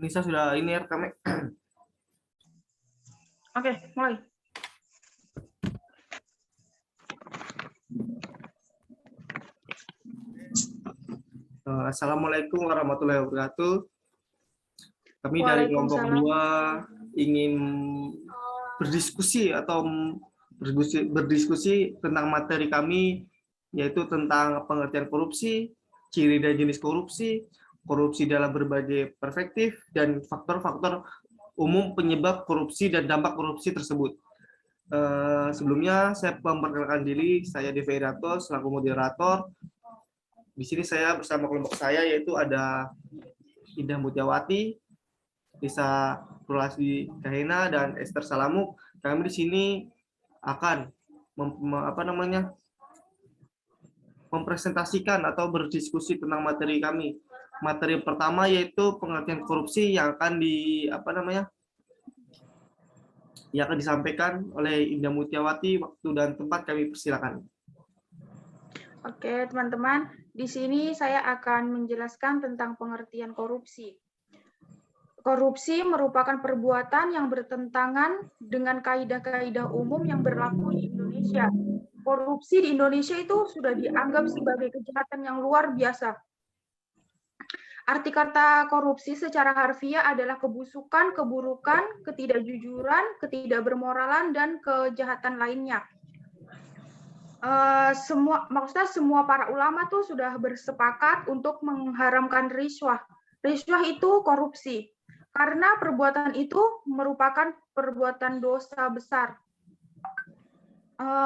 Nisa sudah ini ya rekamnya. Oke, mulai. Assalamualaikum warahmatullahi wabarakatuh. Kami dari kelompok 2 ingin berdiskusi atau berdiskusi tentang materi kami, yaitu tentang pengertian korupsi, ciri dan jenis korupsi, korupsi dalam berbagai perspektif, dan faktor-faktor umum penyebab korupsi dan dampak korupsi tersebut. Sebelumnya saya memperkenalkan diri, saya Devi Irato selaku moderator. Di sini saya bersama kelompok saya, yaitu ada Indah Mutiawati, Lisa Rulasdi Kahena, dan Esther Salamuk. Kami di sini akan mempresentasikan atau berdiskusi tentang materi kami. Materi pertama yaitu pengertian korupsi yang akan disampaikan oleh Indah Mutiawati. Waktu dan tempat kami persilakan. Oke, teman-teman, di sini saya akan menjelaskan tentang pengertian korupsi. Korupsi merupakan perbuatan yang bertentangan dengan kaidah-kaidah umum yang berlaku di Indonesia. Korupsi di Indonesia itu sudah dianggap sebagai kejahatan yang luar biasa. Arti kata korupsi secara harfiah adalah kebusukan, keburukan, ketidakjujuran, ketidakbermoralan, dan kejahatan lainnya. Semua para ulama tuh sudah bersepakat untuk mengharamkan riswah. Riswah itu korupsi, karena perbuatan itu merupakan perbuatan dosa besar.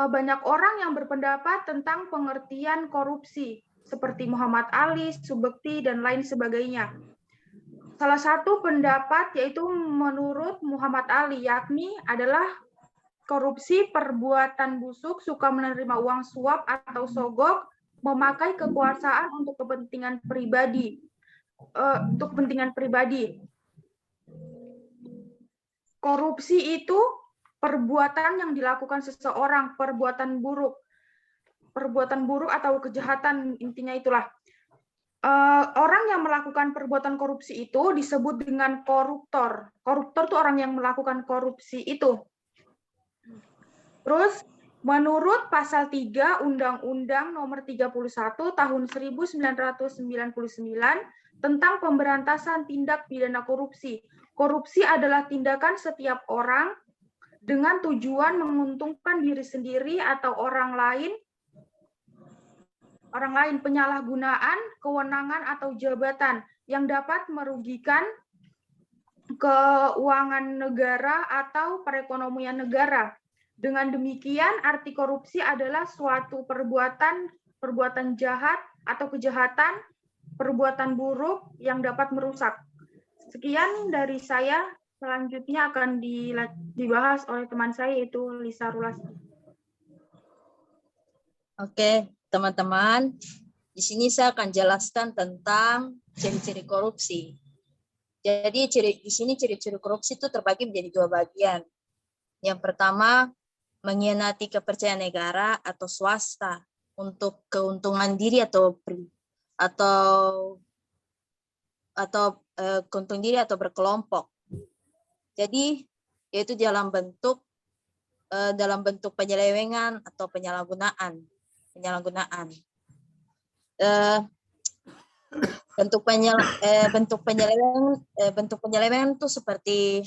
Banyak orang yang berpendapat tentang pengertian korupsi, seperti Muhammad Ali, Subekti, dan lain sebagainya. Salah satu pendapat yaitu menurut Muhammad Ali, yakni adalah korupsi perbuatan busuk, suka menerima uang suap atau sogok, memakai kekuasaan untuk kepentingan pribadi. Korupsi itu perbuatan yang dilakukan seseorang, perbuatan buruk atau kejahatan, intinya itulah. Orang yang melakukan perbuatan korupsi itu disebut dengan koruptor. Koruptor itu orang yang melakukan korupsi itu. Terus, menurut pasal 3 Undang-Undang Nomor 31 Tahun 1999 tentang pemberantasan tindak pidana korupsi. Korupsi adalah tindakan setiap orang dengan tujuan menguntungkan diri sendiri atau orang lain, penyalahgunaan kewenangan atau jabatan yang dapat merugikan keuangan negara atau perekonomian negara. Dengan demikian, arti korupsi adalah suatu perbuatan jahat atau kejahatan, perbuatan buruk yang dapat merusak. Sekian dari saya, selanjutnya akan dibahas oleh teman saya, yaitu Lisa Rulasdi. Oke, teman-teman, di sini saya akan jelaskan tentang ciri-ciri korupsi. Jadi di sini ciri-ciri korupsi itu terbagi menjadi 2 bagian. Yang pertama, mengkhianati kepercayaan negara atau swasta untuk keuntungan diri atau keuntungan diri atau berkelompok. Jadi yaitu dalam bentuk penyelewengan atau penyalahgunaan. Bentuk penyelewengan itu seperti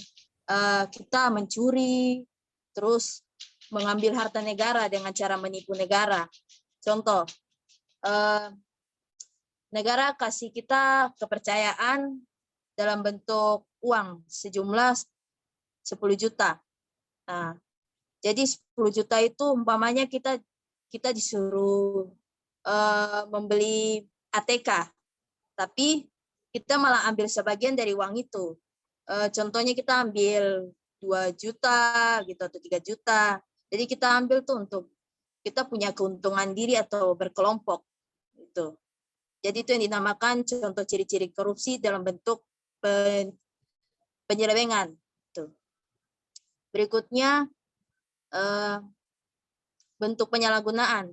kita mencuri, terus mengambil harta negara dengan cara menipu negara. Contoh, negara kasih kita kepercayaan dalam bentuk uang sejumlah 10 juta. Nah, jadi 10 juta itu umpamanya kita disuruh membeli ATK, tapi kita malah ambil sebagian dari uang itu. Contohnya kita ambil 2 juta gitu atau 3 juta. Jadi kita ambil tuh untuk kita punya keuntungan diri atau berkelompok gitu. Jadi itu yang dinamakan contoh ciri-ciri korupsi dalam bentuk penyelewengan. Tuh. Berikutnya bentuk penyalahgunaan.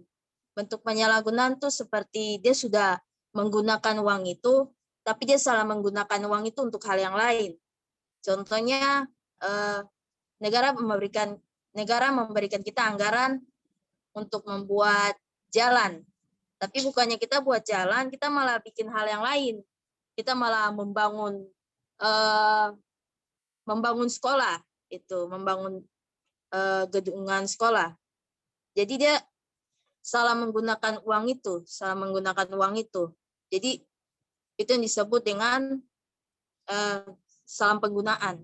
Bentuk penyalahgunaan tuh seperti dia sudah menggunakan uang itu tapi dia salah menggunakan uang itu untuk hal yang lain. Contohnya negara memberikan kita anggaran untuk membuat jalan, tapi bukannya kita buat jalan, kita malah bikin hal yang lain. Kita malah membangun sekolah, membangun gedungan sekolah. Jadi dia salah menggunakan uang itu. Jadi itu yang disebut dengan salah penggunaan.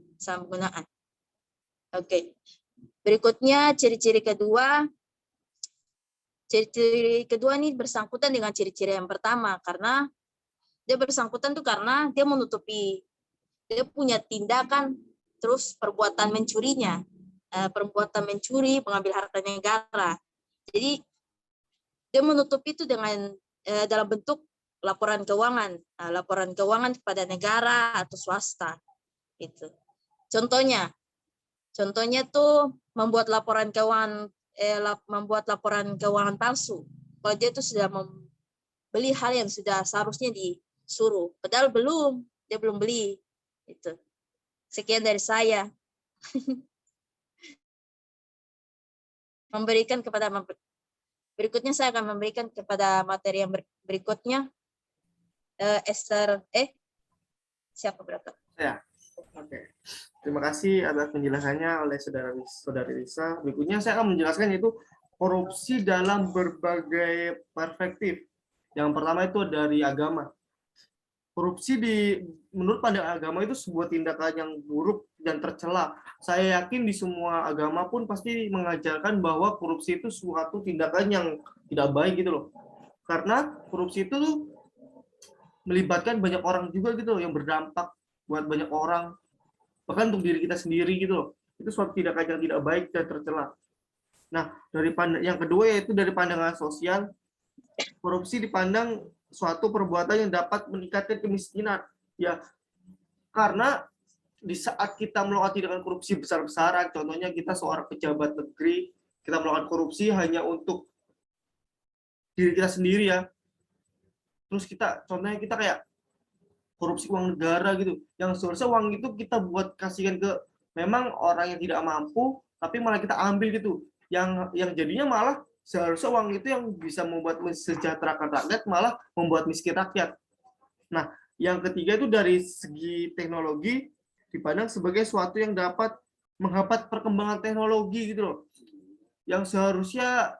Oke. Berikutnya ciri-ciri kedua. Ciri-ciri kedua ini bersangkutan dengan ciri-ciri yang pertama, karena dia bersangkutan tuh karena dia menutupi, dia punya tindakan terus perbuatan mencurinya, perbuatan mencuri, mengambil harta negara. Jadi dia menutupi itu dengan dalam bentuk laporan keuangan kepada negara atau swasta. Itu. Contohnya tuh membuat laporan keuangan palsu. Kalau dia tuh sudah membeli hal yang sudah seharusnya disuruh, padahal dia belum beli. Itu. Sekian dari saya. Berikutnya saya akan memberikan kepada materi yang berikutnya. Esther, siapa berapa? Ya, oke. Terima kasih atas penjelasannya oleh saudari Risa. Berikutnya saya akan menjelaskan yaitu korupsi dalam berbagai perspektif. Yang pertama itu dari agama. Korupsi menurut pandangan agama itu sebuah tindakan yang buruk dan tercela. Saya yakin di semua agama pun pasti mengajarkan bahwa korupsi itu suatu tindakan yang tidak baik gitu loh. Karena korupsi itu tuh melibatkan banyak orang juga gitu loh, yang berdampak buat banyak orang, bahkan untuk diri kita sendiri gitu loh. Itu suatu tindakan yang tidak baik dan tercela. Nah, yang kedua yaitu dari pandangan sosial, korupsi dipandang suatu perbuatan yang dapat meningkatkan kemiskinan. Ya, karena di saat kita melakukan tindakan korupsi besar-besaran, contohnya kita seorang pejabat negeri, kita melakukan korupsi hanya untuk diri kita sendiri ya. Terus contohnya kita kayak korupsi uang negara gitu, yang seharusnya uang itu kita buat kasihkan ke memang orang yang tidak mampu, tapi malah kita ambil gitu, yang jadinya malah seharusnya uang itu yang bisa membuat mensejahterakan rakyat malah membuat miskin rakyat. Nah, yang ketiga itu dari segi teknologi dipandang sebagai suatu yang dapat menghambat perkembangan teknologi gitu loh, yang seharusnya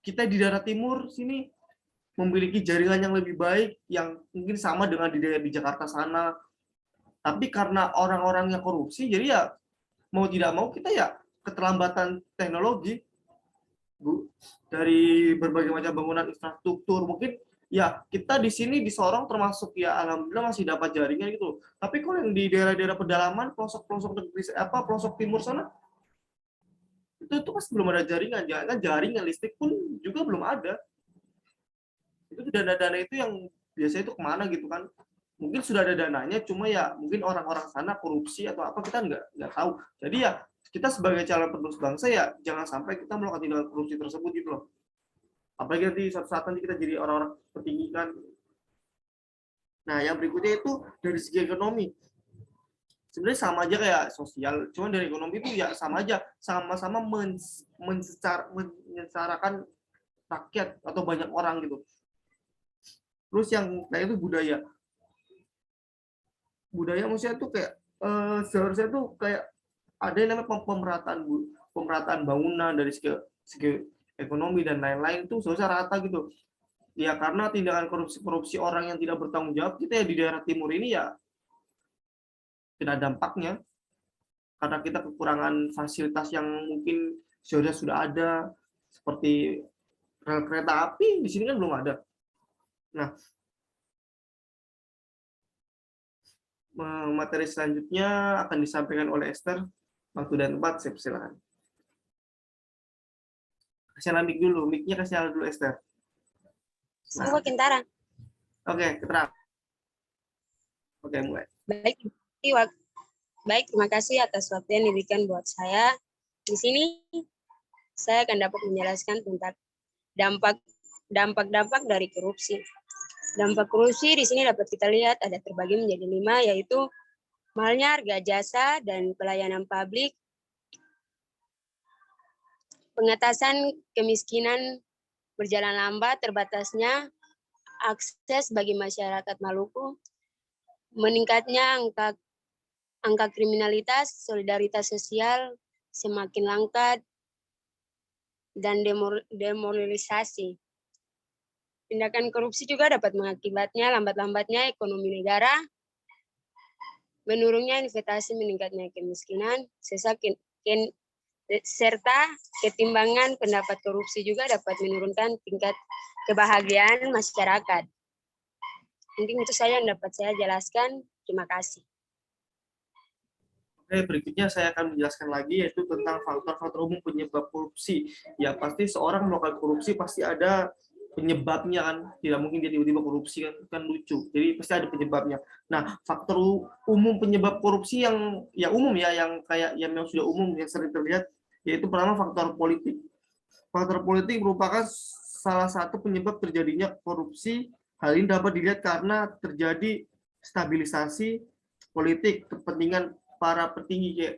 kita di daerah timur sini memiliki jaringan yang lebih baik, yang mungkin sama dengan di Jakarta sana. Tapi karena orang-orangnya korupsi, jadi ya mau tidak mau kita ya keterlambatan teknologi, Bu, dari berbagai macam bangunan infrastruktur. Mungkin ya kita di sini di Sorong termasuk ya alhamdulillah masih dapat jaringan gitu. Tapi kalau yang di daerah-daerah pedalaman, pelosok-pelosok negeri pelosok timur sana, itu pasti belum ada jaringan. Jangan jaringan listrik pun juga belum ada. Itu dana-dana itu yang biasanya itu kemana gitu kan, mungkin sudah ada dananya, cuma ya mungkin orang-orang sana korupsi atau apa, kita nggak tahu. Jadi ya kita sebagai calon penerus bangsa ya jangan sampai kita melakukan tindakan korupsi tersebut gitu loh, apalagi nanti suatu saat nanti kita jadi orang-orang petinggi kan. Nah, yang berikutnya itu dari segi ekonomi, sebenarnya sama aja kayak sosial, cuma dari ekonomi itu ya sama aja, sama-sama menyengsarakan rakyat atau banyak orang gitu. Terus yang kayak itu budaya maksudnya tuh kayak seharusnya tuh kayak ada yang namanya pemerataan bangunan dari segi ekonomi dan lain-lain, itu seharusnya rata gitu ya. Karena tindakan korupsi orang yang tidak bertanggung jawab, kita ya di daerah timur ini ya kena dampaknya, karena kita kekurangan fasilitas yang mungkin seharusnya sudah ada, seperti rel kereta api di sini kan belum ada. Nah, materi selanjutnya akan disampaikan oleh Esther. Waktu dan tempat, saya persilakan. Kasih mic dulu, mic-nya kasih dulu Esther. Nah. Kintara. Oke, keterang. Oke, mulai. Baik, terima kasih atas waktu yang diberikan buat saya. Di sini saya akan dapat menjelaskan tentang dampak dari korupsi. Dampak korupsi di sini dapat kita lihat ada terbagi menjadi 5, yaitu mahalnya harga jasa dan pelayanan publik, pengentasan kemiskinan berjalan lambat, terbatasnya akses bagi masyarakat Maluku, meningkatnya angka kriminalitas, solidaritas sosial semakin langka, dan demoralisasi. Tindakan korupsi juga dapat mengakibatnya lambatnya ekonomi negara, menurunnya investasi, meningkatnya kemiskinan, serta ketimbangan pendapat korupsi juga dapat menurunkan tingkat kebahagiaan masyarakat. Mungkin itu saja yang dapat saya jelaskan. Terima kasih. Oke, berikutnya saya akan menjelaskan lagi yaitu tentang faktor-faktor umum penyebab korupsi. Ya pasti seorang melakukan korupsi pasti ada penyebabnya kan, tidak mungkin dia tiba-tiba korupsi kan lucu. Jadi pasti ada penyebabnya. Nah, faktor umum penyebab korupsi yang umum ya, yang kayak yang sudah umum yang sering terlihat yaitu pertama faktor politik. Faktor politik merupakan salah satu penyebab terjadinya korupsi. Hal ini dapat dilihat karena terjadi stabilisasi politik kepentingan para petinggi, kayak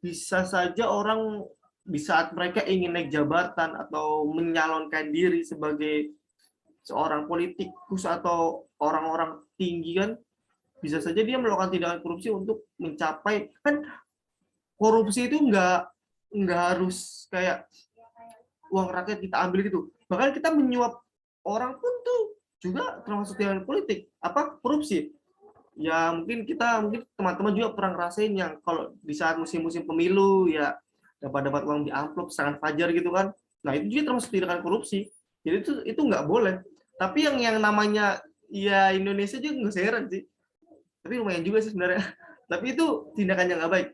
bisa saja orang di saat mereka ingin naik jabatan atau menyalonkan diri sebagai seorang politikus atau orang-orang tinggi kan, bisa saja dia melakukan tindakan korupsi untuk mencapai, kan korupsi itu nggak harus kayak uang rakyat kita ambil gitu, bahkan kita menyuap orang pun tuh juga termasuk tindakan politik, apa korupsi. Ya mungkin teman-teman juga pernah ngerasain yang kalau di saat musim-musim pemilu ya dapat uang di amplop serangan fajar gitu kan. Nah itu juga termasuk tindakan korupsi. Jadi itu nggak boleh. Tapi yang namanya ya Indonesia juga nggak heran sih. Tapi lumayan juga sih sebenarnya. Tapi itu tindakan yang nggak baik.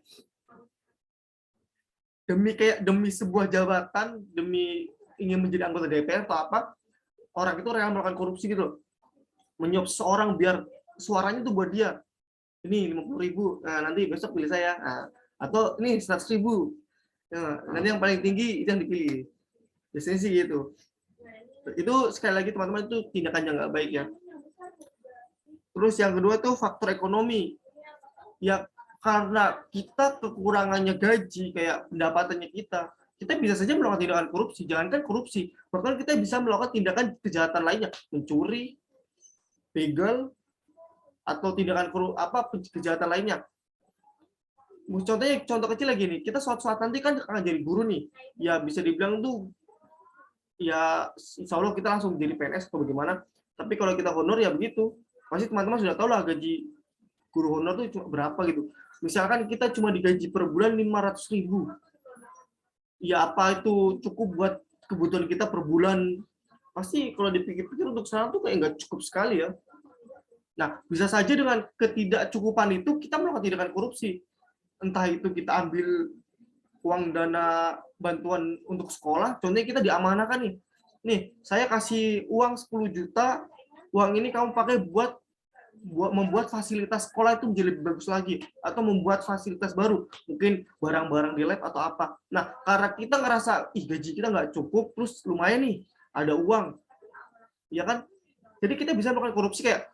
Demi sebuah jabatan, demi ingin menjadi anggota DPR atau apa, orang itu rela melakukan korupsi gitu. Menyuap seorang biar suaranya tuh buat dia, ini 50.000, nah, nanti besok pilih saya, nah, atau ini 100.000, nah, nanti yang paling tinggi itu yang dipilih, biasanya sih gitu. Itu sekali lagi teman-teman itu tindakan yang nggak baik ya. Terus yang kedua tuh faktor ekonomi, ya karena kita kekurangannya gaji kayak pendapatannya kita bisa saja melakukan tindakan korupsi, jangankan korupsi, bahkan kita bisa melakukan tindakan kejahatan lainnya, mencuri, begal, atau tindakan kejahatan lainnya. Contoh kecil lagi nih, kita suatu saat nanti kan akan jadi guru nih, ya bisa dibilang tuh ya insya Allah kita langsung jadi PNS atau bagaimana. Tapi kalau kita honor ya begitu, pasti teman-teman sudah tahu lah gaji guru honor tuh cuma berapa gitu. Misalkan kita cuma digaji per bulan 500.000, ya apa itu cukup buat kebutuhan kita per bulan? Pasti kalau dipikir-pikir untuk sekarang tuh kayak nggak cukup sekali ya. Nah, bisa saja dengan ketidakcukupan itu kita melakukan tindakan korupsi. Entah itu kita ambil uang dana bantuan untuk sekolah, contohnya kita diamanahkan nih. Nih, saya kasih uang 10 juta, uang ini kamu pakai buat membuat fasilitas sekolah itu menjadi lebih bagus lagi, atau membuat fasilitas baru, mungkin barang-barang di lab atau apa. Nah, karena kita ngerasa, gaji kita nggak cukup, terus lumayan nih, ada uang. Ya kan? Jadi kita bisa melakukan korupsi kayak,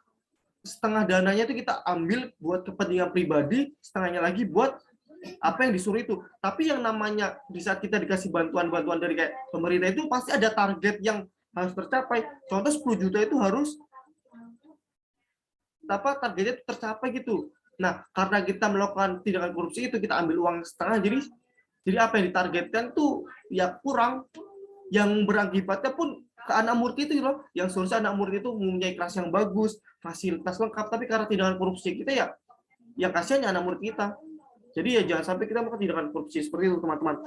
setengah dananya itu kita ambil buat kepentingan pribadi, setengahnya lagi buat apa yang disuruh itu. Tapi yang namanya di saat kita dikasih bantuan dari kayak pemerintah itu pasti ada target yang harus tercapai. Contoh 10 juta itu harus targetnya tercapai gitu. Nah, karena kita melakukan tindakan korupsi itu, kita ambil uang setengah, jadi apa yang ditargetkan tuh ya kurang, yang berakibatnya pun ke anak murti itu loh, yang seharusnya anak murti itu mempunyai kelas yang bagus, fasilitas lengkap, tapi karena tindakan korupsi kita ya kasihannya anak murid kita. Jadi ya jangan sampai kita melakukan tindakan korupsi seperti itu teman-teman.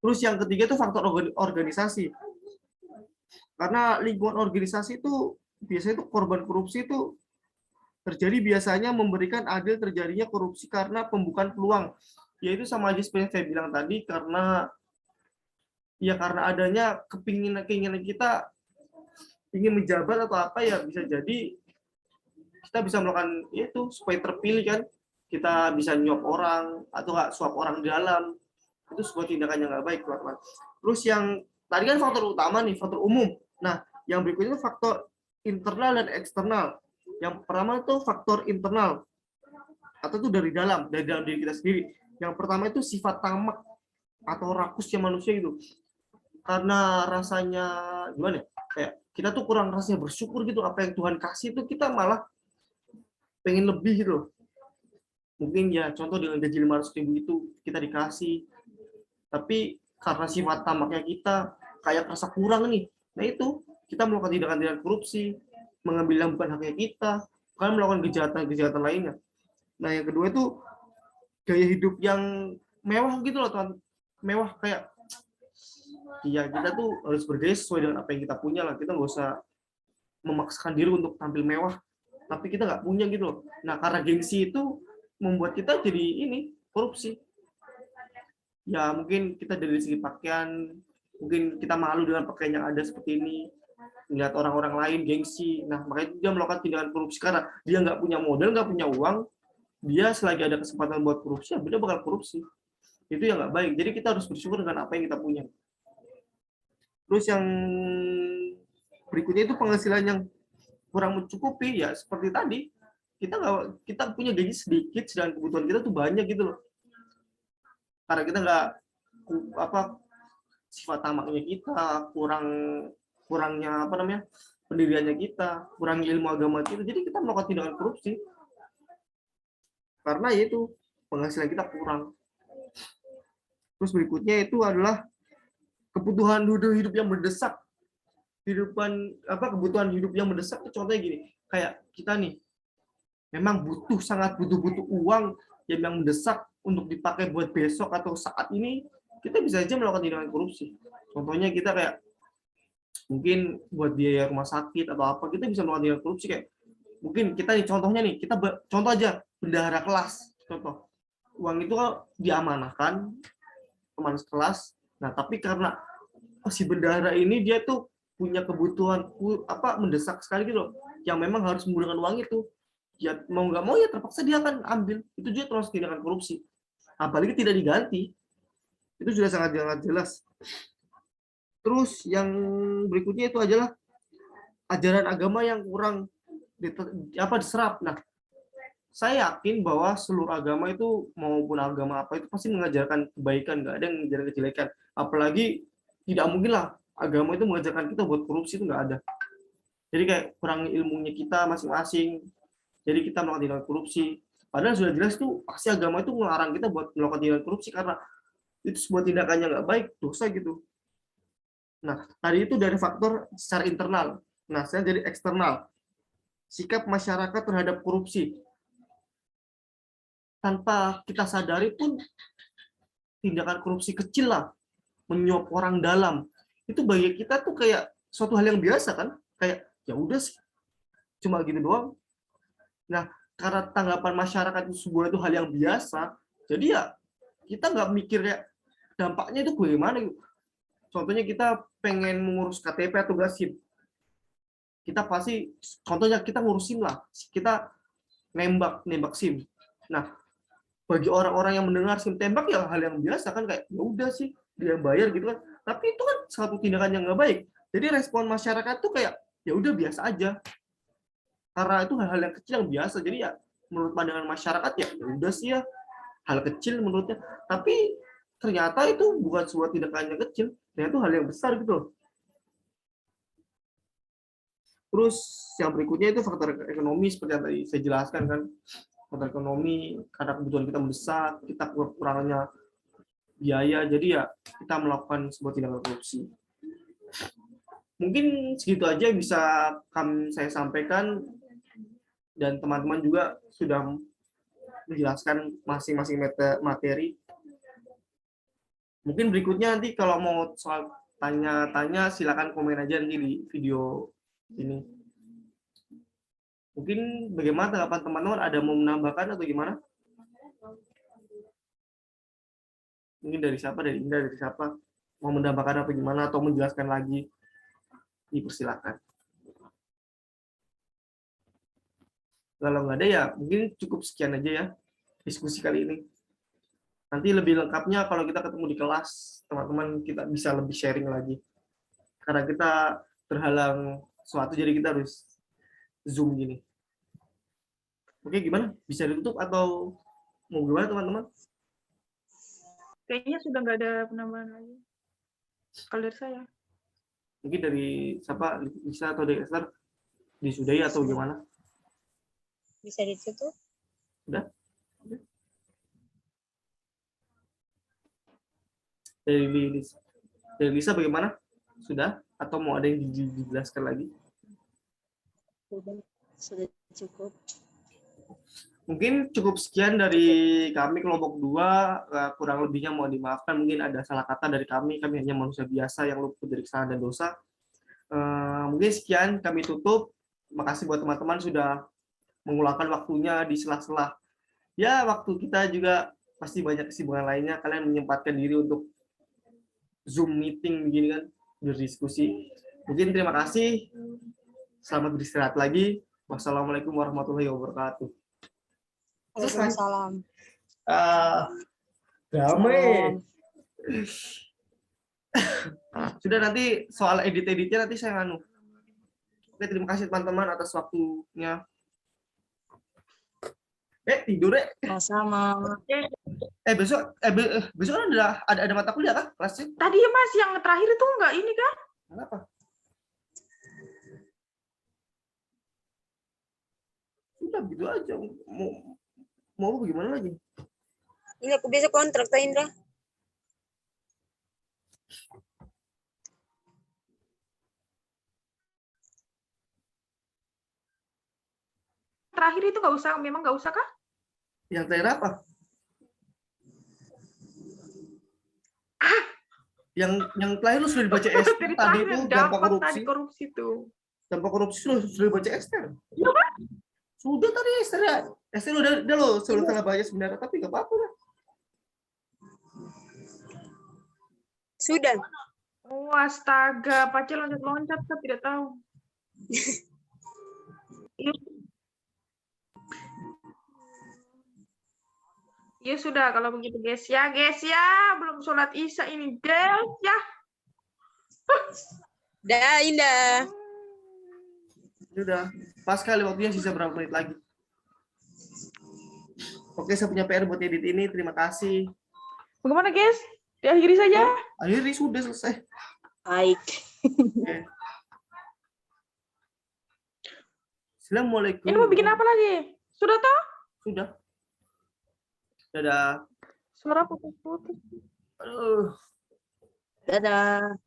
Terus yang ketiga itu faktor organisasi. Karena lingkungan organisasi itu biasanya itu korban korupsi itu terjadi biasanya memberikan adil terjadinya korupsi karena pembukaan peluang. Yaitu sama aja seperti yang saya bilang tadi, karena adanya keinginan kita ingin menjabat atau apa, ya bisa jadi kita bisa melakukan itu supaya terpilih kan, kita bisa nyuap orang atau nggak suap orang di dalam, itu sebuah tindakan yang nggak baik teman-teman. Terus yang tadi kan faktor utama nih, faktor umum. Nah yang berikutnya faktor internal dan eksternal. Yang pertama itu faktor internal, atau itu dari dalam diri kita sendiri. Yang pertama itu sifat tamak atau rakusnya manusia itu. Karena rasanya gimana ya? Kayak kita tuh kurang rasanya bersyukur gitu, apa yang Tuhan kasih itu kita malah pengen lebih gitu loh. Mungkin ya contoh dengan gaji 500.000 itu kita dikasih, tapi karena sifat tamaknya kita kayak rasa kurang nih. Nah itu kita melakukan tindakan korupsi, mengambil yang bukan haknya kita, kan melakukan kejahatan lainnya. Nah yang kedua itu gaya hidup yang mewah gitu loh Tuhan. Mewah kayak ya kita tuh harus bergaya sesuai dengan apa yang kita punya lah. Kita nggak usah memaksakan diri untuk tampil mewah, tapi kita nggak punya gitu loh. Nah karena gengsi itu membuat kita jadi ini korupsi. Ya mungkin kita dari segi pakaian, mungkin kita malu dengan pakaian yang ada seperti ini, melihat orang-orang lain gengsi. Nah makanya dia melakukan tindakan korupsi karena dia nggak punya modal, nggak punya uang. Dia selagi ada kesempatan buat korupsi, dia bakal korupsi. Itu yang nggak baik. Jadi kita harus bersyukur dengan apa yang kita punya. Terus yang berikutnya itu penghasilan yang kurang mencukupi, ya seperti tadi kita punya gaji sedikit, sedangkan kebutuhan kita tuh banyak gitu loh. Karena kita nggak sifat tamaknya kita kurangnya pendiriannya kita, kurang ilmu agama kita, jadi kita melakukan tindakan korupsi. Karena itu penghasilan kita kurang. Terus berikutnya itu adalah kebutuhan hidup yang mendesak. Kebutuhan hidup yang mendesak itu contohnya gini, kayak kita nih memang sangat butuh uang yang mendesak untuk dipakai buat besok atau saat ini, kita bisa aja melakukan tindakan korupsi. Contohnya kita kayak mungkin buat biaya rumah sakit atau apa, kita bisa melakukan tindakan korupsi. Kayak mungkin kita nih contohnya nih, kita contoh aja bendahara kelas, contoh uang itu kan diamanahkan teman kelas. Nah tapi karena si bendahara ini dia tuh punya kebutuhan mendesak sekali gitu loh, yang memang harus menggunakan uang itu, ya mau nggak mau ya terpaksa dia akan ambil. Itu juga termasuk tindakan korupsi, apalagi tidak diganti. Itu sudah sangat jelas. Terus yang berikutnya itu adalah ajaran agama yang kurang diserap. Nah saya yakin bahwa seluruh agama itu maupun agama apa itu pasti mengajarkan kebaikan, nggak ada yang mengajarkan kejelekan. Apalagi tidak mungkin lah agama itu mengajarkan kita buat korupsi, itu nggak ada. Jadi kayak kurang ilmunya kita masing-masing, jadi kita melakukan tindakan korupsi. Padahal sudah jelas tuh pasti agama itu melarang kita buat melakukan tindakan korupsi karena itu sebuah tindakan yang nggak baik, dosa gitu. Nah tadi itu dari faktor secara internal. Nah saya jadi eksternal, sikap masyarakat terhadap korupsi. Tanpa kita sadari pun tindakan korupsi kecil lah, menyuap orang dalam, itu bagi kita tuh kayak suatu hal yang biasa kan, kayak ya udah sih cuma gitu doang. Nah karena tanggapan masyarakat itu sebuah itu hal yang biasa, jadi ya kita nggak mikir ya dampaknya itu bagaimana. Contohnya kita pengen mengurus KTP atau nggak SIM, kita pasti contohnya kita ngurus SIM lah, kita nembak SIM. Nah bagi orang-orang yang mendengar SIM tembak ya hal yang biasa kan, kayak ya udah sih dia bayar gitu kan. Tapi itu kan satu tindakan yang nggak baik. Jadi respon masyarakat tuh kayak ya udah biasa aja. Karena itu hal-hal yang kecil yang biasa. Jadi ya menurut pandangan masyarakat ya udah sih ya hal kecil menurutnya. Tapi ternyata itu bukan sebuah tindakan yang kecil, ternyata itu hal yang besar gitu loh. Terus yang berikutnya itu faktor ekonomi seperti yang tadi saya jelaskan kan. Faktor ekonomi, karena kebutuhan kita mendesak, kita kekurangannya biaya, jadi ya kita melakukan sebuah tindakan korupsi. Mungkin segitu aja bisa saya sampaikan, dan teman-teman juga sudah menjelaskan masing-masing materi. Mungkin berikutnya nanti kalau mau soal tanya-tanya silakan komen aja nanti di video ini. Mungkin bagaimana tanggapan teman-teman, ada mau menambahkan atau gimana? Mungkin dari siapa, dari Indah, dari siapa mau menambahkan apa gimana atau menjelaskan lagi, dipersilakan. Kalau nggak ada ya mungkin cukup sekian aja ya diskusi kali ini. Nanti lebih lengkapnya kalau kita ketemu di kelas, teman-teman kita bisa lebih sharing lagi. Karena kita terhalang suatu, jadi kita harus Zoom gini. Oke, gimana? Bisa ditutup atau mau gimana teman-teman? Kayaknya sudah nggak ada penambahan lagi. Kalau dari saya. Mungkin dari siapa, Lisa atau dari Esther, disudahi atau gimana? Bisa ditutup? Udah? Oke. Dari Lisa bagaimana? Sudah? Atau mau ada yang dijelaskan lagi? Sudah cukup. Mungkin cukup sekian dari kami kelompok 2, kurang lebihnya mohon dimaafkan, mungkin ada salah kata dari kami hanya manusia biasa yang luput dari kesalahan dan dosa. Mungkin sekian kami tutup. Terima kasih buat teman-teman sudah mengulangkan waktunya di sela-sela. Ya, waktu kita juga pasti banyak kesibukan lainnya, kalian menyempatkan diri untuk Zoom meeting begini kan, berdiskusi. Mungkin terima kasih. Selamat beristirahat lagi. Wassalamualaikum warahmatullahi wabarakatuh. Waalaikumsalam. Damai. Sudah, nanti soal edit-editnya nanti saya nganu. Oke, terima kasih teman-teman atas waktunya. Tidur deh. Sama. Besok kan ada mata kuliah kan kelasnya? Tadi ya Mas, yang terakhir itu nggak ini kan? Kenapa? Sudah gitu aja. Mau bagaimana lagi? Ini aku bisa kontrak, Kak Indra. Terakhir itu nggak usah, memang nggak usah kah? Yang terakhir apa? Yang terakhir lu sudah dibaca Esther Dari tadi terakhir itu yang dampak dapat korupsi. tadi korupsi itu. Dampak korupsi sudah dibaca Esther. Iya kan? Sudah tadi Esther ya. Esther udah lo salah baca sebenarnya, tapi nggak apa-apa lah. Sudah. Oh astaga, Pace loncat-loncat, saya tidak tahu. Ya sudah, kalau begitu guys ya, belum sholat isya ini guys ya. Dah, Indah. Sudah, pas kali waktunya sisa berapa menit lagi. Oke, saya punya PR buat edit ini. Terima kasih. Bagaimana guys? Diakhiri saja. Akhirnya sudah selesai. Baik. Oke. Assalamualaikum. Ini mau bikin apa lagi? Sudah toh? Sudah. Dadah. Suara putus-putus. Aduh. Dadah.